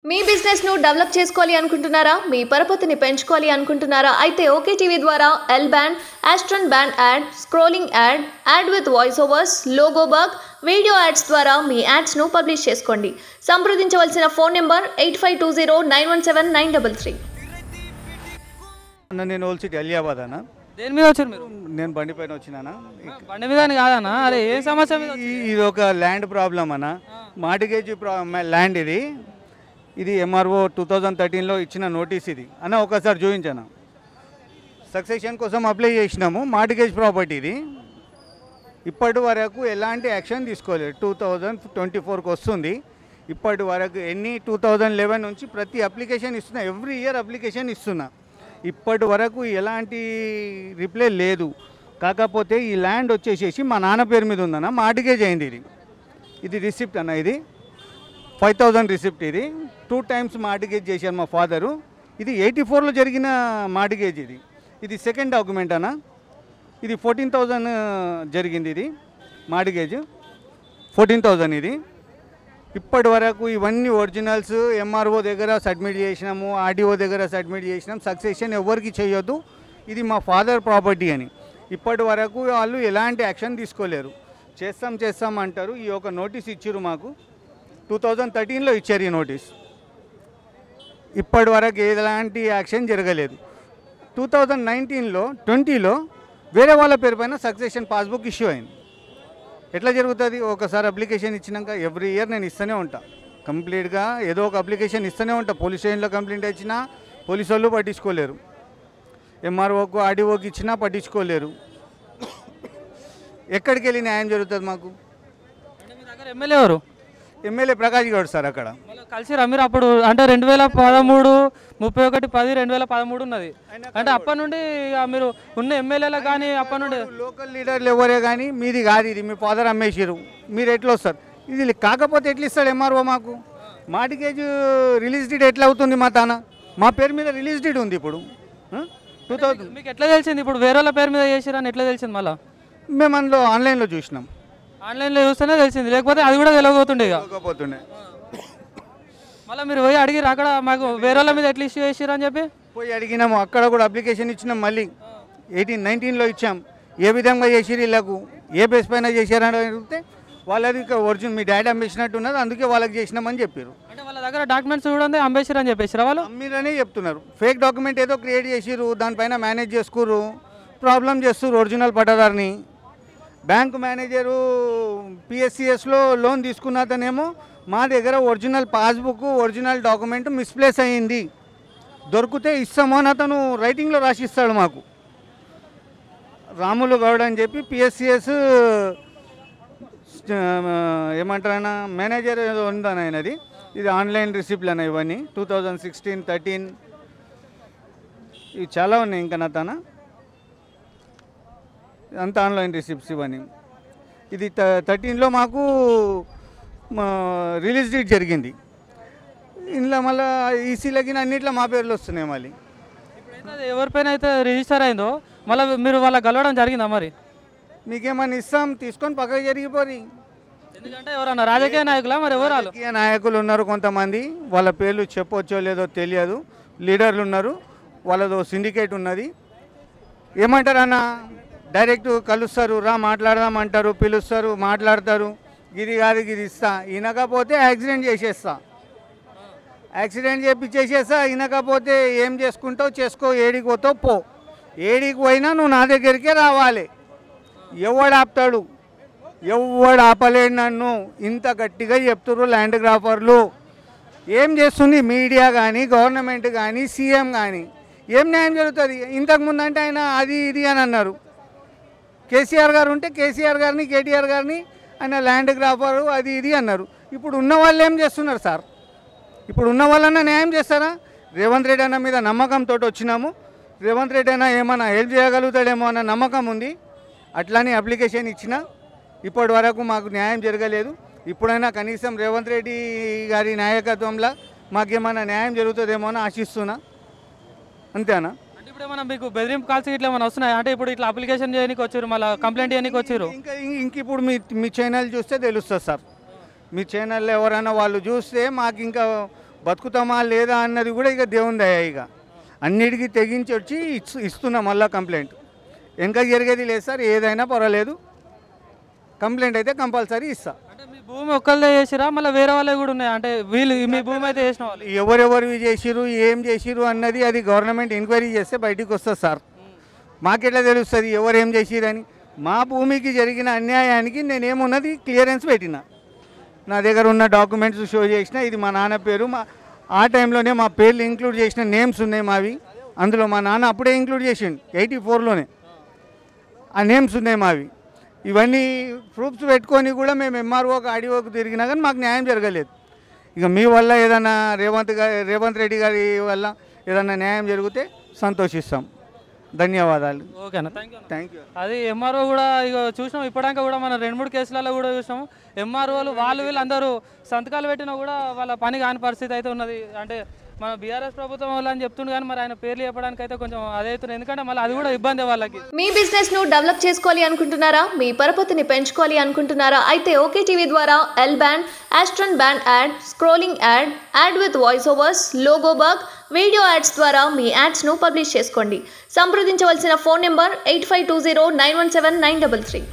మీ business ను develop చేసుకోవాలి అనుకుంటున్నారా? మీ పరపతిని పెంచుకోవాలి అనుకుంటున్నారా? అయితే ఓకే టీవీ ద్వారా L band, aston band ad, scrolling ad, ad with voice overs, logo bug, video ads ద్వారా మీ యాడ్స్ ను పబ్లిష్ చేసుకోండి. సంప్రదించవలసిన ఫోన్ నెంబర్ 8520917933. నేను ఓల్డ్ సిటీ అలియాబాద్ అన్న. దేని మీద వచ్చారు మీరు? నేను బండి పైన వచ్చినానా. బండి మీద కాదన్నా, అరే ఏ సమస్య మీద వచ్చారు? ఇది ఒక ల్యాండ్ ప్రాబ్లం అన్న. మార్టిగేజ్ ల్యాండ్ ఇది ఎంఆర్ఓ 2013లో ఇచ్చిన నోటీస్ ఇది అన్న. ఒకసారి చూపించాను. సక్సెషన్ కోసం అప్లై చేసినాము. మార్టిగేజ్ ప్రాపర్టీ ఇది. ఇప్పటి వరకు ఎలాంటి యాక్షన్ తీసుకోలేదు. 2024కి వస్తుంది. ఇప్పటి వరకు 2011 నుంచి ప్రతి అప్లికేషన్ ఇస్తున్నా, ఎవ్రీ ఇయర్ అప్లికేషన్ ఇస్తున్నా. ఇప్పటి వరకు ఎలాంటి రిప్లై లేదు. కాకపోతే ఈ ల్యాండ్ వచ్చేసేసి మా నాన్న పేరు మీద ఉందన్న. మార్టిగేజ్ అయింది. ఇది రిసిప్ట్ అన్న. ఇది 5000 రిసిప్ట్. ఇది 2 times మార్టిగేజ్ చేశారు మా ఫాదరు. ఇది 84లో జరిగిన మార్టిగేజ్. ఇది సెకండ్ డాక్యుమెంట్ అన్న. ఇది 14,000 జరిగింది. ఇది మార్టిగేజ్ 14,000. ఇది ఇప్పటి వరకు ఇవన్నీ ఒరిజినల్స్ ఎంఆర్ఓ దగ్గర సబ్మిట్ చేసినాము, ఆర్డీఓ దగ్గర సబ్మిట్ చేసినాం. సక్సెషన్ ఎవరికి చేయొద్దు, ఇది మా ఫాదర్ ప్రాపర్టీ అని. ఇప్పటి వరకు వాళ్ళు ఎలాంటి యాక్షన్ తీసుకోలేరు. చేస్తాం అంటారు. ఈ ఒక నోటీస్ ఇచ్చారు మాకు. 2013లో ఇచ్చారు ఈ నోటీస్. ఇప్పటి వరకు ఎలాంటి యాక్షన్ జరగలేదు. 2020లో వేరే వాళ్ళ పేరు పైన సక్సెషన్ పాస్బుక్ ఇష్యూ అయింది. ఎట్లా జరుగుతుంది? ఒకసారి అప్లికేషన్ ఇచ్చినాక ఎవ్రీ ఇయర్ నేను ఇస్తూనే ఉంటా. కంప్లీట్గా ఏదో ఒక అప్లికేషన్ ఇస్తూనే ఉంటా. పోలీస్ స్టేషన్లో కంప్లైంట్ ఇచ్చినా పోలీసు వాళ్ళు పట్టించుకోలేరు. ఎంఆర్ఓకు ఆర్డీఓకి ఇచ్చినా పట్టించుకోలేరు. ఎక్కడికి వెళ్ళి న్యాయం జరుగుతుంది మాకు? మీ దగ్గర ఎమ్మెల్యే ఎవరు? MLA Prakash Goud sir. అక్కడ కలిసిరా మీరు? అప్పుడు అంటే 2013 31/10/2013 ఉన్నది. అంటే అప్పటి నుండి మీరు ఉన్న ఎమ్మెల్యేలకు కానీ అప్పటి నుండి లోకల్ లీడర్లు ఎవరే కానీ మీది కాదు, ఇది మీ ఫాదర్ అమ్మేసారు, మీరు ఎట్లా వస్తారు? ఇది కాకపోతే ఎట్లా ఇస్తాడు ఎంఆర్ఓ మాకు? మార్టిగేజ్ రిలీజ్ డేట్ ఎట్లా అవుతుంది? మా తాన మా పేరు మీద రిలీజ్ డేట్ ఉంది. ఇప్పుడు 2000 మీకు ఎట్లా తెలిసింది? ఇప్పుడు వేరే వాళ్ళ పేరు మీద చేసిరని ఎట్లా తెలిసింది? మళ్ళీ మేము అందులో ఆన్లైన్లో చూసినాం. ఆన్లైన్లో చూస్తేనే తెలిసింది, లేకపోతే అది కూడా తెలియకపోతుండే. తెలియకపోతుండే. మళ్ళీ మీరు పోయి అడిగిరు అక్కడ మాకు వేరే వాళ్ళ మీద ఎట్లా ఇష్యూ చేసిరు అని చెప్పి? పోయి అడిగినాము. అక్కడ కూడా అప్లికేషన్ ఇచ్చినాం. మళ్ళీ 19లో ఇచ్చాం. ఏ విధంగా చేసిరు, వీళ్ళకు ఏ బేస్ పైన చేశారని అడిగితే వాళ్ళది ఒరిజినల్ మీ డాడీ అమ్మేసినట్టు ఉన్నది, అందుకే వాళ్ళకి చేసినామని చెప్పారు. అంటే వాళ్ళ దగ్గర డాక్యుమెంట్స్ చూడండి అమ్మేసిరు అని చెప్పేసి వాళ్ళు అమ్మీరనే చెప్తున్నారు. ఫేక్ డాక్యుమెంట్ ఏదో క్రియేట్ చేసిరు, దానిపైన మేనేజ్ చేసుకుర్రు, ప్రాబ్లం చేస్తున్నారు ఒరిజినల్ పట్టదారిని. బ్యాంకు మేనేజరు పిఎస్సిఎస్లో లోన్ తీసుకున్న అతనేమో మా దగ్గర original passbook, original document misplace అయ్యింది, దొరికితే ఇస్తామో అని అతను రైటింగ్లో రాసిస్తాడు మాకు. రాములు గౌడ్ అని చెప్పి పిఎస్సిఎస్ ఏమంటారైనా మేనేజర్ ఏదో ఉందని ఆయనది. ఇది ఆన్లైన్ రిసిప్ట్లు అన్న. ఇవన్నీ 2016, 13 ఇవి చాలా ఉన్నాయి. ఇంకా నా తన అంతా ఆన్లైన్ రిసిప్ట్స్ ఇవన్నీ. ఇది 13లో మాకు రిలీజ్ డేట్ జరిగింది. ఇందులో మళ్ళీ ఈసీలకి అన్నిట్లో మా పేర్లు వస్తున్నాయి. మళ్ళీ ఇప్పుడైతే ఎవరిపైన అయితే రిజిస్టర్ అయిందో మళ్ళీ మీరు వాళ్ళకి కలవడం జరిగిందా? మరి మీకేమన్నా ఇస్తాం, తీసుకొని పక్కకి జరిగిపోయి. ఎందుకంటే ఎవరన్నా రాజకీయ నాయకులా? మరి ఎవరు? రాజకీయ నాయకులు ఉన్నారు కొంతమంది, వాళ్ళ పేర్లు చెప్పొచ్చో లేదో తెలియదు. లీడర్లు ఉన్నారు, వాళ్ళదో సిండికేట్ ఉన్నది. ఏమంటారు అన్న, డైరెక్ట్ కలుస్తారు, రా మాట్లాడదామంటారు, పిలుస్తారు, మాట్లాడతారు. గిది కాదు గిది ఇస్తా, వినకపోతే యాక్సిడెంట్ చేసేస్తా, యాక్సిడెంట్ చేసేస్తా. వినకపోతే ఏం చేసుకుంటావు చేసుకో, ఏడికి పోతావు పో. ఏడికి పోయినా నువ్వు నా దగ్గరికే రావాలి. ఎవడు ఆపుతాడు? ఎవడు ఆపలేడు నన్ను. ఇంత గట్టిగా చెప్తున్నారు ల్యాండ్ గ్రాఫర్లు. ఏం చేస్తుంది మీడియా కానీ, గవర్నమెంట్ కానీ, సీఎం కానీ? ఏం న్యాయం జరుగుతుంది? ఇంతకుముందు అంటే ఆయన అది ఇది అని అన్నారు. కేసీఆర్ గారు ఉంటే కేసీఆర్ గారిని, కేటీఆర్ గారిని ఆయన ల్యాండ్ గ్రాఫరు అది ఇది అన్నారు. ఇప్పుడు ఉన్న వాళ్ళు ఏం చేస్తున్నారు సార్? ఇప్పుడు ఉన్న వాళ్ళన్నా న్యాయం చేస్తారా? రేవంత్ రెడ్డి అన్న మీద నమ్మకంతో వచ్చినాము. రేవంత్ రెడ్డి అన్న ఏమన్నా హెల్ప్ చేయగలుగుతాడేమో అన్న నమ్మకం ఉంది. అట్లానే అప్లికేషన్ ఇచ్చినా ఇప్పటి వరకు మాకు న్యాయం జరగలేదు. ఇప్పుడైనా కనీసం రేవంత్ రెడ్డి గారి నాయకత్వంలో మాకేమన్నా న్యాయం జరుగుతుందేమో అని ఆశిస్తున్నా. అంతేనా? ఇప్పుడు ఏమన్నా మీకు బెదిరింపు కాల్స్ ఇట్లా ఏమైనా వస్తున్నాయి? అంటే ఇప్పుడు ఇట్లా అప్లికేషన్ చేయడానికి వచ్చారు, మళ్ళీ కంప్లైంట్ చేయడానికి వచ్చారు. ఇంక ఇప్పుడు మీ ఛానల్ చూస్తే తెలుస్తుంది సార్. మీ ఛానల్లో ఎవరైనా వాళ్ళు చూస్తే మాకు ఇంకా బతుకుతామా లేదా అన్నది కూడా ఇక దేవుని దయ. ఇక అన్నిటికీ తెగించి వచ్చి ఇస్తున్నా మళ్ళీ కంప్లైంట్. ఇంకా జరిగేది లేదు సార్, ఏదైనా పర్వాలేదు, కంప్లైంట్ అయితే కంపల్సరీ ఇస్తా. అంటే మీ భూమి ఒక్కళ్ళే చేసిరా మళ్ళీ వేరే వాళ్ళే కూడా ఉన్నాయి? అంటే వీళ్ళు మీ భూమి అయితే చేసిన వాళ్ళు ఎవరెవరివి చేసిరు ఏం చేసిరు అన్నది అది గవర్నమెంట్ ఎంక్వైరీ చేస్తే బయటికి వస్తుంది సార్. మాకెట్లా తెలుస్తుంది ఎవరేం చేసిరని? మా భూమికి జరిగిన అన్యాయానికి నేనేమున్నది క్లియరెన్స్ పెట్టిన, నా దగ్గర ఉన్న డాక్యుమెంట్స్ షో చేసిన. ఇది మా నాన్న పేరు, ఆ టైంలోనే మా పేర్లు ఇంక్లూడ్ చేసిన నేమ్స్ ఉన్నాయి మావి. అందులో మా నాన్న అప్పుడే ఇంక్లూడ్ చేసిండు 84లోనే, ఆ నేమ్స్ ఉన్నాయి మావి. ఇవన్నీ ప్రూఫ్స్ పెట్టుకొని కూడా మేము ఎంఆర్ఓకి ఆర్డీఓకి తిరిగినా కానీ మాకు న్యాయం జరగలేదు. ఇక మీ వల్ల ఏదైనా రేవంత్ రెడ్డి గారి వల్ల ఏదైనా న్యాయం జరిగితే సంతోషిస్తాం. ధన్యవాదాలు. ఓకేనా, థ్యాంక్ యూ. అది ఎంఆర్ఓ కూడా ఇక చూసినాం. ఇప్పటిదాకా కూడా మనం 2-3 కేసులలో కూడా చూసినాము. ఎంఆర్ఓలు వీళ్ళు అందరూ సంతకాలు పెట్టినా కూడా వాళ్ళ పని కాని పరిస్థితి అయితే ఉన్నది. అంటే మన బీఆర్ఎస్ ప్రభుత్వం వాళ్ళు అని చెప్తుండే కానీ మరి ఆయన పేర్లు చెప్పడానికి అయితే కొంచెం అదే అవుతుంది. ఎందుకంటే మళ్ళీ అది కూడా ఇబ్బంది వాళ్ళకి. మీ బిజినెస్ ను డెవలప్ చేసుకోవాలి అనుకుంటున్నారా? మీ పరపతిని పెంచుకోవాలి అనుకుంటున్నారా? అయితే ఓకే టీవీ ద్వారా L band, aston band ad, scrolling ad, ad with voice overs, logo bug, video ads ద్వారా మీ యాడ్స్ ను పబ్లిష్ చేసుకోండి. సంప్రదించవలసిన ఫోన్ నెంబర్ 8520917933.